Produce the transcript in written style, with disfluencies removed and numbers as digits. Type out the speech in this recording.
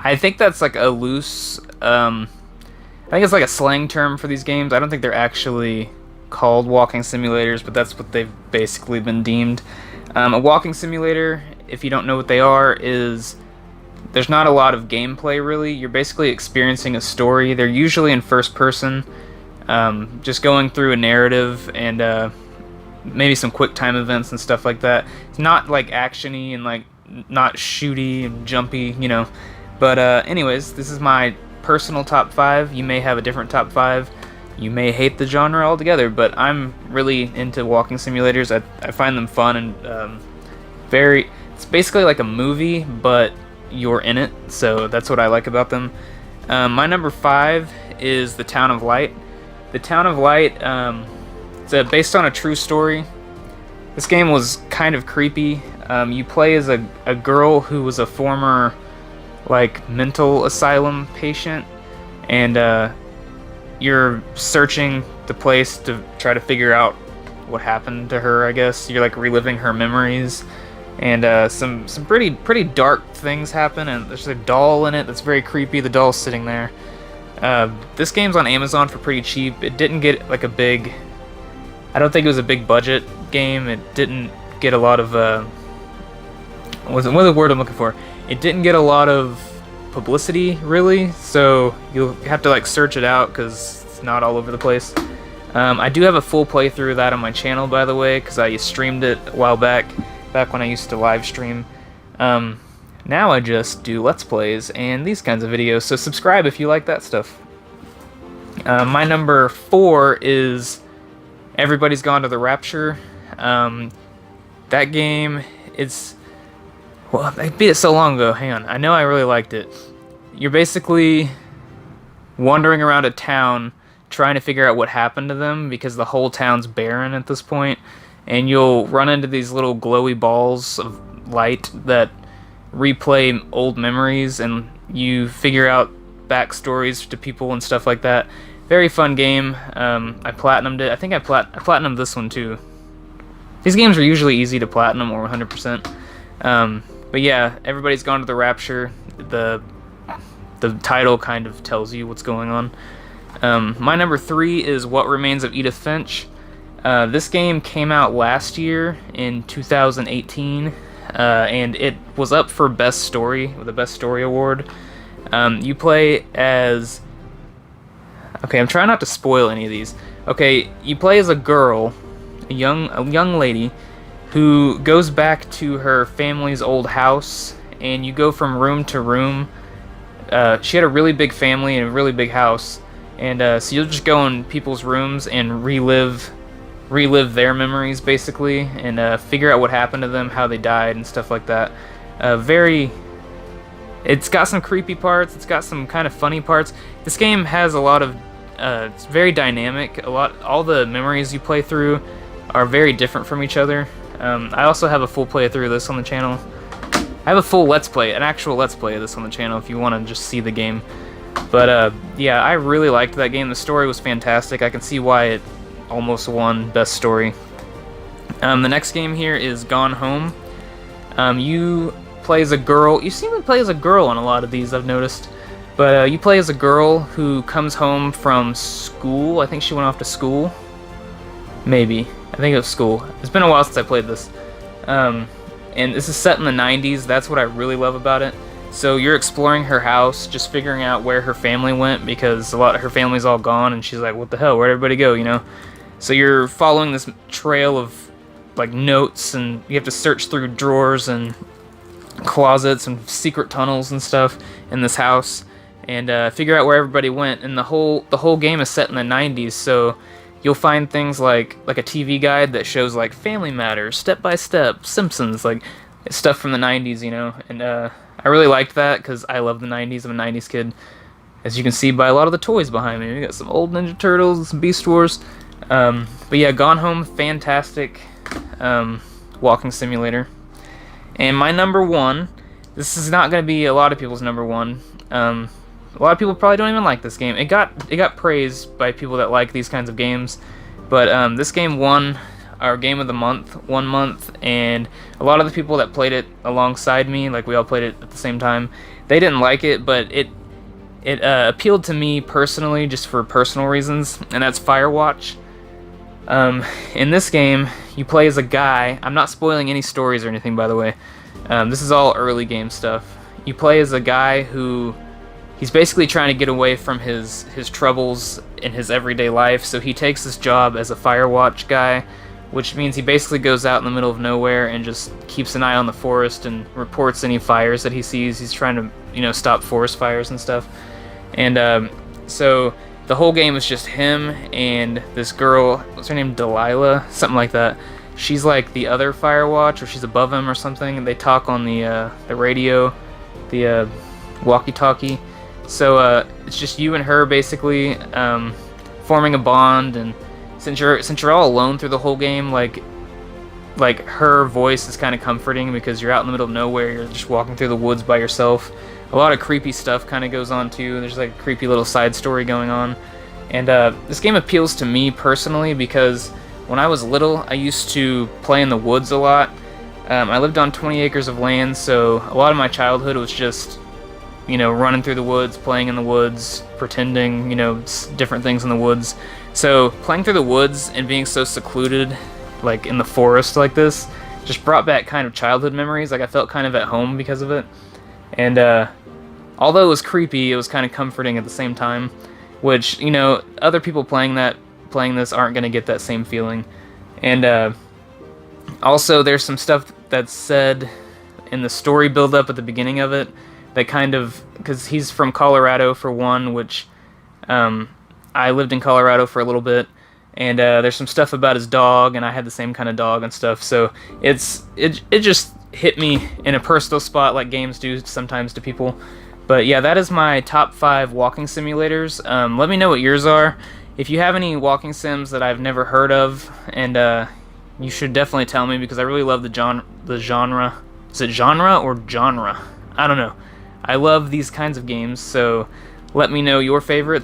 I think that's like a loose. I think it's like a slang term for these games. I don't think they're actually called walking simulators, but that's what they've basically been deemed. A walking simulator, if you don't know what they are, is there's not a lot of gameplay really. You're basically experiencing a story. They're usually in first person, just going through a narrative and maybe some quick time events and stuff like that. It's not like actiony and like not shooty and jumpy, you know. But anyways, this is my personal top 5. You may have a different top 5. You may hate the genre altogether, but I'm really into walking simulators. I find them fun and very. It's basically like a movie, but you're in it, so that's what I like about them. My number 5 is The Town of Light. The Town of Light, it's based on a true story. This game was kind of creepy. You play as a girl who was a former like mental asylum patient, and you're searching the place to try to figure out what happened to her. I guess you're like reliving her memories, and some pretty dark things happen, and there's a doll in it that's very creepy. The doll's sitting there. This game's on Amazon for pretty cheap. It didn't get like a big, I don't think it was a big budget game. It didn't get a lot of what's the word I'm looking for? It didn't get a lot of publicity, really, so you'll have to like search it out because it's not all over the place. I do have a full playthrough of that on my channel, by the way, because I streamed it a while back when I used to live stream. Now I just do Let's Plays and these kinds of videos, so subscribe if you like that stuff. My number 4 is Everybody's Gone to the Rapture. That game, well, I beat it so long ago. Hang on. I know I really liked it. You're basically wandering around a town trying to figure out what happened to them because the whole town's barren at this point, and you'll run into these little glowy balls of light that replay old memories, and you figure out backstories to people and stuff like that. Very fun game. I platinumed it. I think I platinumed this one too. These games are usually easy to platinum or 100%. But yeah, Everybody's Gone to the Rapture. The title kind of tells you what's going on. My number 3 is What Remains of Edith Finch. This game came out last year in 2018, and it was up for Best Story, with the Best Story Award. You play as... Okay, I'm trying not to spoil any of these. Okay, you play as a girl, a young lady, who goes back to her family's old house, and you go from room to room. She had a really big family and a really big house, and so you'll just go in people's rooms and relive their memories, basically, and figure out what happened to them, how they died, and stuff like that. It's got some creepy parts, it's got some kind of funny parts. This game has a lot of, it's very dynamic. All the memories you play through are very different from each other. I also have a full playthrough of this on the channel. I have a full Let's Play, an actual Let's Play of this on the channel if you want to just see the game. But yeah, I really liked that game. The story was fantastic. I can see why it almost won Best Story. The next game here is Gone Home. You play as a girl. You seem to play as a girl on a lot of these, I've noticed. But you play as a girl who comes home from school. I think she went off to school. Maybe. I think it was school. It's been a while since I played this. And this is set in the 90s. That's what I really love about it. So you're exploring her house, just figuring out where her family went, because a lot of her family's all gone, and she's like, what the hell, where'd everybody go, you know? So you're following this trail of like notes, and you have to search through drawers and closets and secret tunnels and stuff in this house, and figure out where everybody went. And the whole game is set in the 90s, so you'll find things like a TV guide that shows like Family Matters, Step by Step, Simpsons, like stuff from the 90s, you know. And I really liked that because I love the 90s. I'm a 90s kid, as you can see by a lot of the toys behind me. We got some old Ninja Turtles, some Beast Wars. But yeah, Gone Home, fantastic walking simulator. And my number 1, this is not going to be a lot of people's number 1. A lot of people probably don't even like this game. It got praised by people that like these kinds of games, but this game won our Game of the Month 1 month, and a lot of the people that played it alongside me, like we all played it at the same time, They didn't like it, but it appealed to me personally, just for personal reasons, and that's Firewatch. In this game, you play as a guy. I'm not spoiling any stories or anything, by the way. This is all early game stuff. You play as a guy who he's basically trying to get away from his troubles in his everyday life. So he takes this job as a Firewatch guy, which means he basically goes out in the middle of nowhere and just keeps an eye on the forest and reports any fires that he sees. He's trying to, stop forest fires and stuff. And so the whole game is just him and this girl. What's her name? Delilah, something like that. She's like the other Firewatch, or she's above him or something. And they talk on the radio, the walkie-talkie. So it's just you and her basically forming a bond. And since you're all alone through the whole game, like her voice is kind of comforting because you're out in the middle of nowhere. You're just walking through the woods by yourself. A lot of creepy stuff kind of goes on too. There's like a creepy little side story going on. And this game appeals to me personally because when I was little, I used to play in the woods a lot. I lived on 20 acres of land, so a lot of my childhood was just, running through the woods, playing in the woods, pretending, different things in the woods. So playing through the woods and being so secluded, like in the forest like this, just brought back kind of childhood memories. Like I felt kind of at home because of it. And although it was creepy, it was kind of comforting at the same time, which, other people playing this aren't going to get that same feeling. And also there's some stuff that's said in the story build-up at the beginning of it that kind of, because he's from Colorado for one, which I lived in Colorado for a little bit, and there's some stuff about his dog, and I had the same kind of dog and stuff, so it just hit me in a personal spot like games do sometimes to people. But yeah, that is my top 5 walking simulators. Let me know what yours are. If you have any walking sims that I've never heard of, and you should definitely tell me because I really love the genre. Is it genre or genre? I don't know. I love these kinds of games, so let me know your favorites.